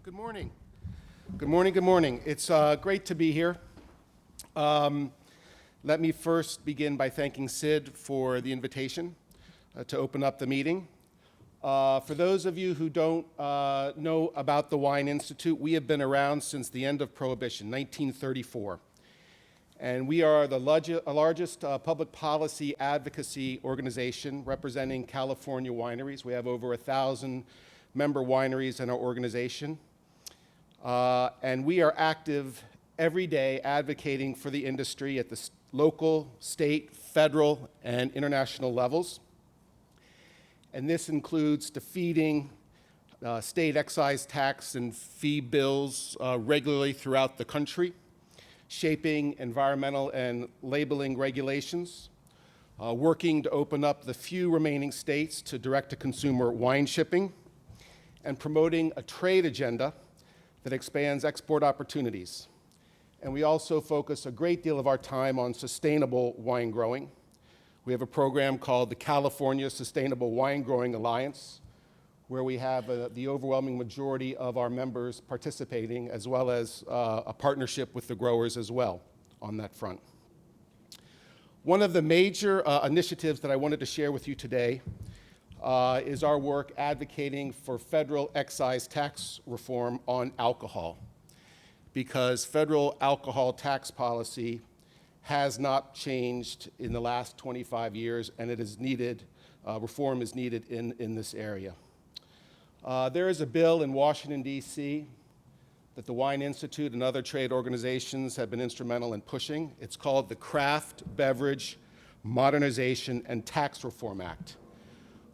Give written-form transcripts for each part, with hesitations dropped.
Good morning. Good morning, good morning. It's great to be here. Let me first begin by thanking Sid for the invitation to open up the meeting. For those of you who don't know about the Wine Institute, we have been around since the end of Prohibition, 1934. And we are the largest public policy advocacy organization representing California wineries. We have over 1,000 member wineries in our organization. And we are active every day advocating for the industry at the local, state, federal, and international levels. And this includes defeating state excise tax and fee bills regularly throughout the country, shaping environmental and labeling regulations, working to open up the few remaining states to direct-to-consumer wine shipping, and promoting a trade agenda that expands export opportunities. And we also focus a great deal of our time on sustainable wine growing. We have a program called the California Sustainable Wine Growing Alliance, where we have the overwhelming majority of our members participating, as well as a partnership with the growers as well on that front. One of the major initiatives that I wanted to share with you today is our work advocating for federal excise tax reform on alcohol, because federal alcohol tax policy has not changed in the last 25 years, and it is needed, reform is needed in this area. There is a bill in Washington, D.C. that the Wine Institute and other trade organizations have been instrumental in pushing. It's called the Craft, Beverage, Modernization, and Tax Reform Act,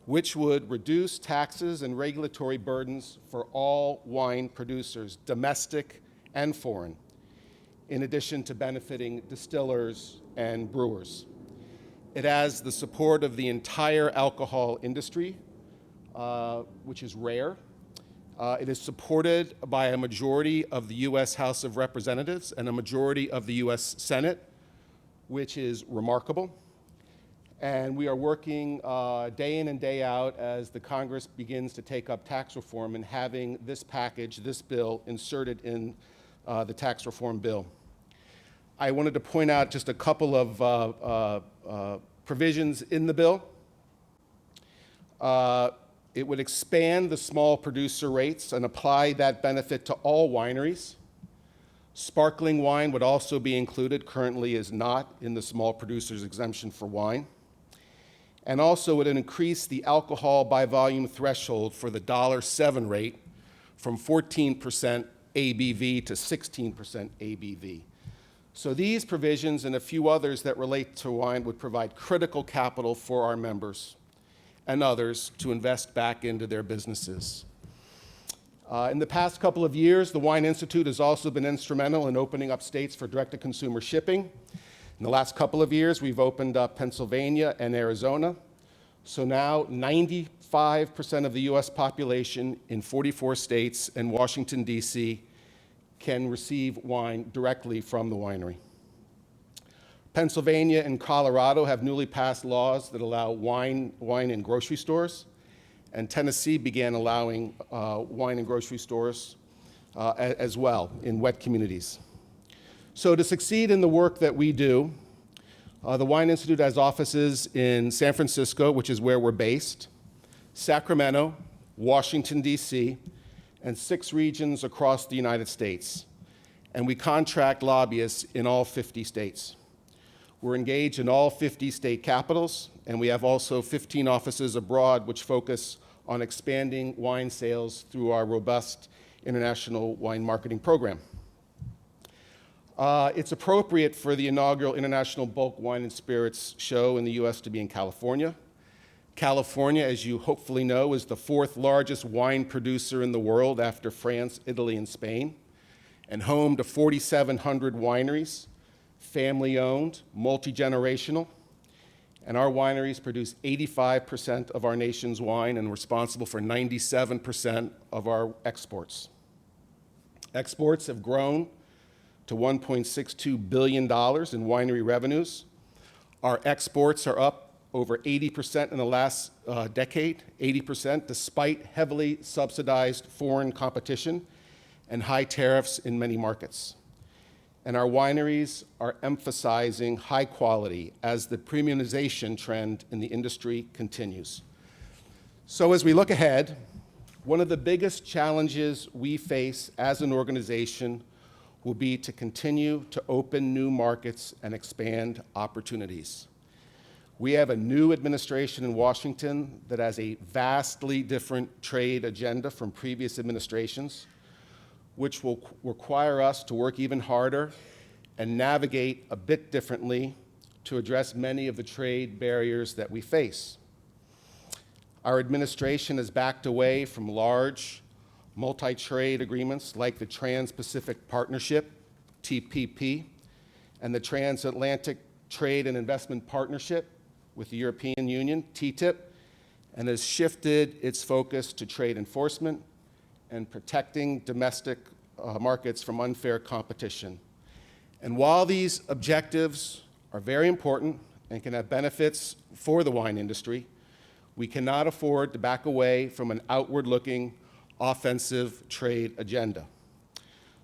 which would reduce taxes and regulatory burdens for all wine producers, domestic and foreign, in addition to benefiting distillers and brewers. It has the support of the entire alcohol industry, which is rare. It is supported by a majority of the U.S. House of Representatives and a majority of the U.S. Senate, which is remarkable. And we are working day in and day out as the Congress begins to take up tax reform and having this package, this bill, inserted in the tax reform bill. I wanted to point out just a couple of provisions in the bill. It would expand the small producer rates and apply that benefit to all wineries. Sparkling wine would also be included, currently is not in the small producers exemption for wine. And also would increase the alcohol by volume threshold for the $7 rate from 14% ABV to 16% ABV. So these provisions and a few others that relate to wine would provide critical capital for our members and others to invest back into their businesses. In the past couple of years, the Wine Institute has also been instrumental in opening up states for direct-to-consumer shipping. In the last couple of years, we've opened up Pennsylvania and Arizona. So now 95% of the US population in 44 states and Washington, D.C. can receive wine directly from the winery. Pennsylvania and Colorado have newly passed laws that allow wine in grocery stores, and Tennessee began allowing wine in grocery stores as well in wet communities. So to succeed in the work that we do, the Wine Institute has offices in San Francisco, which is where we're based, Sacramento, Washington, D.C., and 6 regions across the United States. And we contract lobbyists in all 50 states. We're engaged in all 50 state capitals, and we have also 15 offices abroad which focus on expanding wine sales through our robust international wine marketing program. It's appropriate for the inaugural International Bulk Wine and Spirits Show in the U.S. to be in California. California, as you hopefully know, is the 4th largest wine producer in the world after France, Italy, and Spain, and home to 4,700 wineries, family-owned, multi-generational. And our wineries produce 85% of our nation's wine and responsible for 97% of our exports. Exports have grown to $1.62 billion in winery revenues. Our exports are up over 80% in the last decade, 80%, despite heavily subsidized foreign competition and high tariffs in many markets. And our wineries are emphasizing high quality as the premiumization trend in the industry continues. So as we look ahead, one of the biggest challenges we face as an organization will be to continue to open new markets and expand opportunities. We have a new administration in Washington that has a vastly different trade agenda from previous administrations, which will require us to work even harder and navigate a bit differently to address many of the trade barriers that we face. Our administration has backed away from large multi-trade agreements like the Trans-Pacific Partnership, TPP, and the Transatlantic Trade and Investment Partnership with the European Union, TTIP, and has shifted its focus to trade enforcement and protecting domestic markets from unfair competition. And while these objectives are very important and can have benefits for the wine industry, we cannot afford to back away from an outward-looking, offensive trade agenda.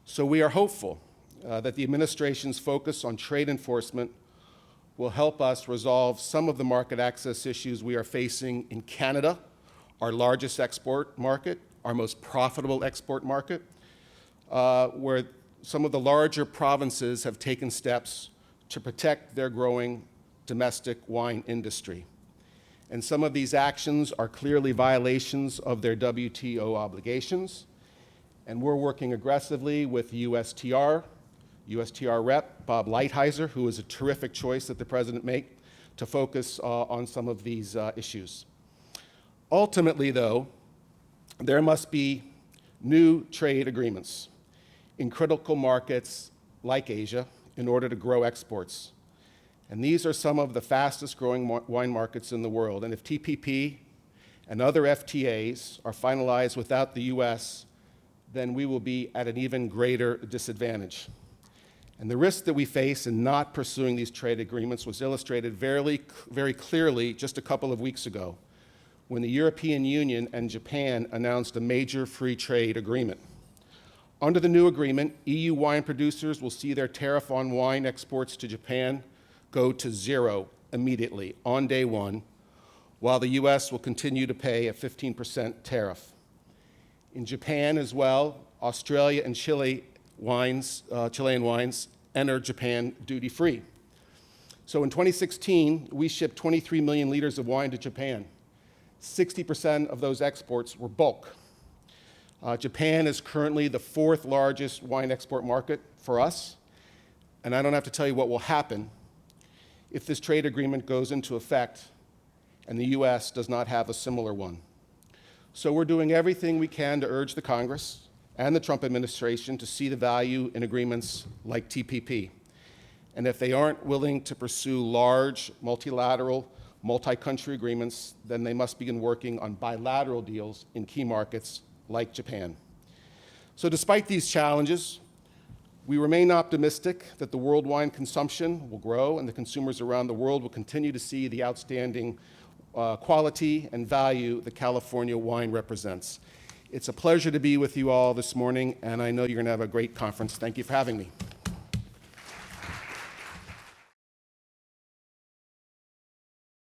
So we are hopeful that the administration's focus on trade enforcement will help us resolve some of the market access issues we are facing in Canada, our largest export market, our most profitable export market, where some of the larger provinces have taken steps to protect their growing domestic wine industry. And some of these actions are clearly violations of their WTO obligations. And we're working aggressively with USTR rep, Bob Lighthizer, who is a terrific choice that the president made, to focus on some of these issues. Ultimately, though, there must be new trade agreements in critical markets like Asia in order to grow exports. And these are some of the fastest growing wine markets in the world. And if TPP and other FTAs are finalized without the US, then we will be at an even greater disadvantage. And the risk that we face in not pursuing these trade agreements was illustrated very clearly just a couple of weeks ago when the European Union and Japan announced a major free trade agreement. Under the new agreement, EU wine producers will see their tariff on wine exports to Japan go to zero immediately on day one, while the US will continue to pay a 15% tariff. In Japan as well, Australia and Chilean wines enter Japan duty-free. So in 2016, we shipped 23 million liters of wine to Japan. 60% of those exports were bulk. Japan is currently the fourth largest wine export market for us, and I don't have to tell you what will happen if this trade agreement goes into effect and the US does not have a similar one. So we're doing everything we can to urge the Congress and the Trump administration to see the value in agreements like TPP. And if they aren't willing to pursue large, multilateral, multi-country agreements, then they must begin working on bilateral deals in key markets like Japan. So despite these challenges, we remain optimistic that the world wine consumption will grow and the consumers around the world will continue to see the outstanding quality and value that California wine represents. It's a pleasure to be with you all this morning, and I know you're going to have a great conference. Thank you for having me.